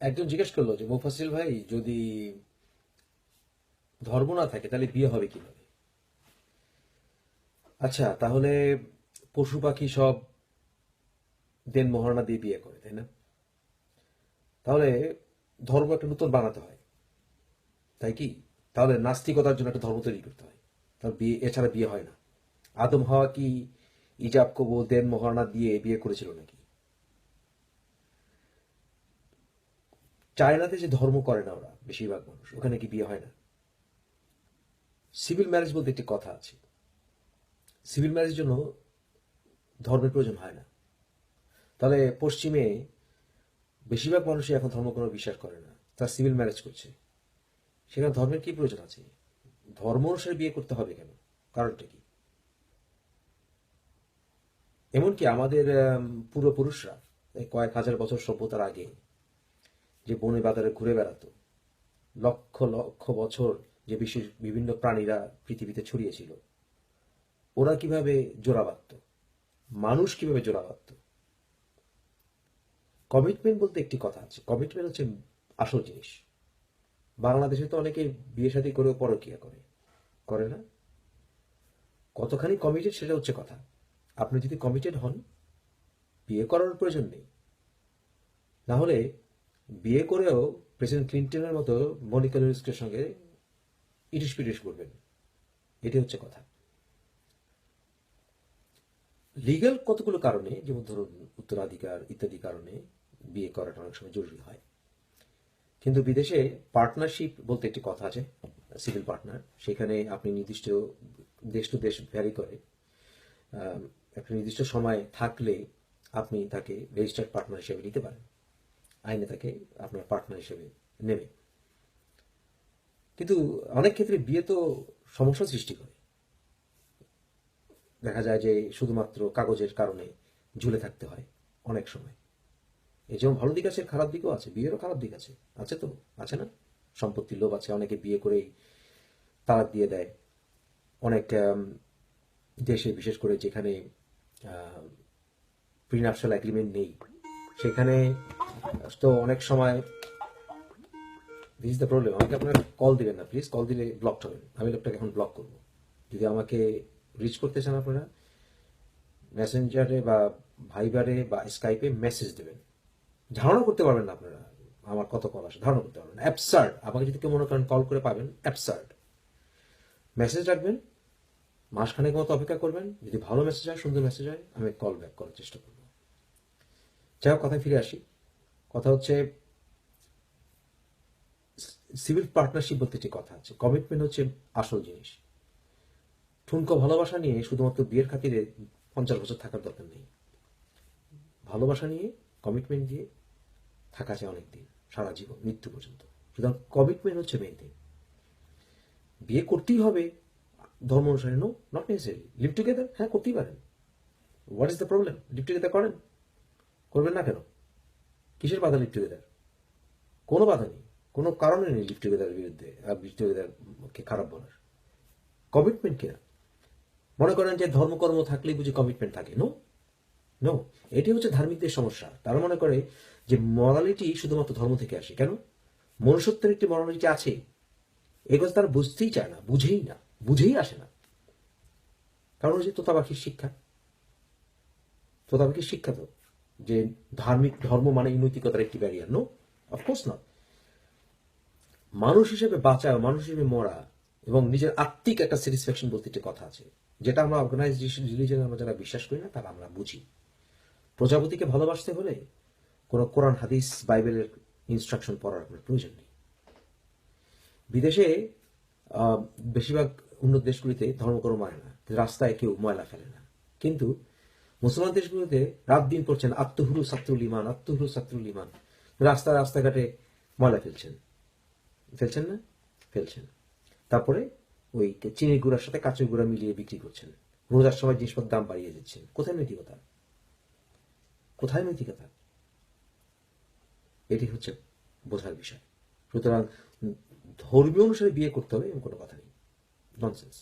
একজন জিজ্ঞেস করলো যে মুফাসিল ভাই, যদি ধর্ম না থাকে তাহলে বিয়ে হবে কিভাবে? আচ্ছা, তাহলে পশু পাখি সব দেন মোহরানা দিয়ে বিয়ে করে, তাই না? তাহলে ধর্ম একটা নতুন বানাতে হয়, তাই কি? তাহলে নাস্তিকতার জন্য একটা ধর্ম তৈরি করতে হয়, তাহলে বিয়ে এছাড়া বিয়ে হয় না। আদম হাওয়া কি ইজাব কবুল দেন মোহরানা দিয়ে বিয়ে করেছিল নাকি? চায়নাতে যে ধর্ম করে না ওরা, বেশিরভাগ মানুষ, ওখানে কি বিয়ে হয় না? সিভিল ম্যারেজ বলতে একটি কথা আছে। সিভিল ম্যারেজের জন্য ধর্মের প্রয়োজন হয় না। তাহলে পশ্চিমে বেশিরভাগ মানুষই এখন ধর্ম কোনো বিশ্বাস করে না, তারা সিভিল ম্যারেজ করছে। সেখানে ধর্মের কি প্রয়োজন আছে? ধর্ম অনুসারে বিয়ে করতে হবে কেন? কারণটা কি? এমনকি আমাদের পূর্বপুরুষরা এই কয়েক হাজার বছর সভ্যতার আগে যে বনে বাজারে ঘুরে বেড়াতো, লক্ষ লক্ষ বছর যে বিশ্বের বিভিন্ন প্রাণীরা পৃথিবীতে ছড়িয়েছিল, ওরা কিভাবে জোড়া বাঁধত, মানুষ কিভাবে জোড়া বাঁধত? কমিটমেন্ট বলতে একটি কথা আছে, কমিটমেন্ট হচ্ছে আসল জিনিস। বাংলাদেশে তো অনেকে বিয়ে শাদী করেও পরকিয়া করে, করে না? কতখানি কমিটেড সেটা হচ্ছে কথা। আপনি যদি কমিটেড হন, বিয়ে করার প্রয়োজন নেই। না হলে বিয়ে করেও প্রেসিডেন্ট ক্লিন্টনের মতো মনিকা লিউইসের সঙ্গে ইটিস পিটিস করবেন, এটি হচ্ছে কথা। লিগ্যাল কতগুলো কারণে, যেমন ধরুন উত্তরাধিকার ইত্যাদি কারণে বিয়ে করাটা অনেক সময় জরুরি হয়। কিন্তু বিদেশে পার্টনারশিপ বলতে একটি কথা আছে, সিভিল পার্টনার। সেখানে আপনি নির্দিষ্ট, দেশ টু দেশ ভ্যারি করে, একটা নির্দিষ্ট সময় থাকলে আপনি তাকে রেজিস্টার্ড পার্টনার হিসেবে নিতে পারেন, আইনে তাকে আপনার পার্টনার হিসেবে নেবে। কিন্তু অনেক ক্ষেত্রে বিয়ে তো সমস্যা সৃষ্টি করে। দেখা যায় যে শুধুমাত্র কাগজের কারণে ঝুলে থাকতে হয় অনেক সময়। এই যেমন ভালো দিক আছে, খারাপ দিকও আছে, বিয়েরও খারাপ দিক আছে, আছে তো, আছে না? সম্পত্তির লোভ আছে, অনেকে বিয়ে করেই তালাক দিয়ে দেয়। অনেক দেশে, বিশেষ করে যেখানে প্রিনাপশাল এগ্রিমেন্ট নেই, সেখানে তো অনেক সময়, দিস ইজ দ্য প্রবলেম। আমাকে আপনারা কল দিবেন না প্লিজ, কল দিলে ব্লকড হবেন, আমি লোকটাকে এখন ব্লক করবো। যদি আমাকে রিচ করতে চান আপনারা মেসেঞ্জারে বা ভাইবারে বা স্কাইপে মেসেজ দেবেন। ধারণা করতে পারবেন না আপনারা আমার কত কল আসে, ধারণা করতে পারবেন না। অ্যাবসার্ড। আমাকে যদি কেউ মনে করেন কল করে পাবেন, অ্যাবসার্ড। মেসেজ রাখবেন, মাসখানেক মতো অপেক্ষা করবেন, যদি ভালো মেসেজ হয়, সুন্দর মেসেজ হয়, আমি কল ব্যাক করার চেষ্টা করব। যাই হোক, কথায় ফিরে আসি। কথা হচ্ছে সিভিল পার্টনারশিপ বলতে একটি কথা আছে, কমিটমেন্ট হচ্ছে আসল জিনিস। ঠুনকো ভালোবাসা নিয়ে শুধুমাত্র বিয়ের খাতিরে 50 বছর থাকার দরকার নেই। ভালোবাসা নিয়ে, কমিটমেন্ট দিয়ে থাকা যায় অনেক দিন, সারা জীবন, মৃত্যু পর্যন্ত। সুতরাং কমিটমেন্ট হচ্ছে মেইন থিং। বিয়ে করতেই হবে ধর্ম অনুসারে? No, not necessary. Live together, হ্যাঁ করতেই পারেন। What is the problem? Live together করেন, করবেন না কেন? কিসের বাধা লিভ টুগেদার? কোনো বাধা নেই, কোনো কারণে নেই লিভ টুগেদারের বিরুদ্ধে, লিভ টুগেদারকে খারাপ বলার। কমিটমেন্ট কিনা? মনে করেন যে ধর্মকর্ম থাকলেই বুঝি কমিটমেন্ট থাকে? No, no. এটি হচ্ছে ধার্মিকদের সমস্যা। তারা মনে করে যে মরালিটি শুধুমাত্র ধর্ম থেকে আসে। কেন? মনুষ্যত্বের একটি মরালিটি আছে, এ কথা তারা বুঝতেই চায় না, বুঝেই না, বুঝেই আসে না। কারণ হচ্ছে তোতা পাখির শিক্ষা। তোতা পাখির শিক্ষা তো যে ধার্মিক ধর্ম মানে নৈতিকতার একটি ব্যারিয়ার। নো, অফকোর্স না। মানুষ হিসেবে বাঁচা, মানুষ হিসেবে মরা এবং নিজের আত্মিক একটা স্যাটিসফ্যাকশন বলতে একটা কথা আছে, যেটা আমরা অর্গানাইজ রিলিজনে আমরা যারা বিশ্বাস করি না তারা আমরা বুঝি। প্রজাপতিকে ভালোবাসতে হলে কোনো কোরআন হাদিস বাইবেলের ইনস্ট্রাকশন পড়ার কোনো প্রয়োজন নেই। বিদেশে বেশিরভাগ উন্নত দেশগুলিতে ধর্মকর্ম মানে না, রাস্তায় কেউ ময়লা ফেলে না। কিন্তু মুসলমান দেশগুলোতে রাত দিন পড়ছেন আত্মহুরু ছাত্রুল ইমান, আত্মহুরু ছাত্রুল ইমান। রাস্তাঘাটে ময়লা ফেলছেন, ফেলছেন না? ফেলছেন। তারপরে ওই চিনির গুঁড়ার সাথে কাঁচের গুঁড়া মিলিয়ে বিক্রি করছেন। রোজার সময় জিনিসপত্রের দাম বাড়িয়ে দিচ্ছেন। কোথায় নৈতিকতা? কোথায় নৈতিকতা? এটি হচ্ছে বোঝার বিষয়। সুতরাং ধর্মীয় অনুসারে বিয়ে করতে হবে এমন কোনো কথা নেই। ননসেন্স।